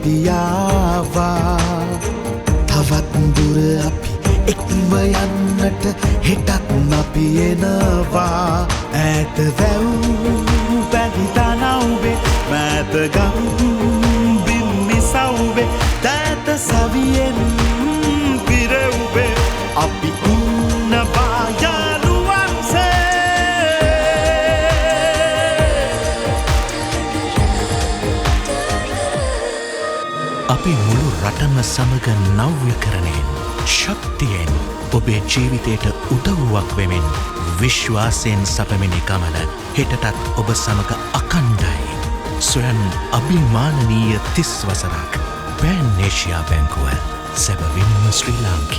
අපියාවා තවත් දුර අපි එක්ම යන්නට හෙටත් අපි එනවා ඈත වැව් පැදිතනව්වේ මෑතගම් බිම්මිසව්වේ තෑත සවියෙන් පිරව්වේ අපි ඉන්නවා අපි මුළු රටම සමග නව්‍යකරණයෙන් ශක්තියෙන් ඔබේ ජීවිතයට උදව්වක් වෙමින් විශ්වාසයෙන් සපමිනි ගමන හෙටටත් ඔබ සමග අකණ්ඩයි ස්වයන් අභිමානනීය 30 වසරක් පෑන් ඒෂියා බැංකුව සැබවින්ම ශ්‍රී ලාංකික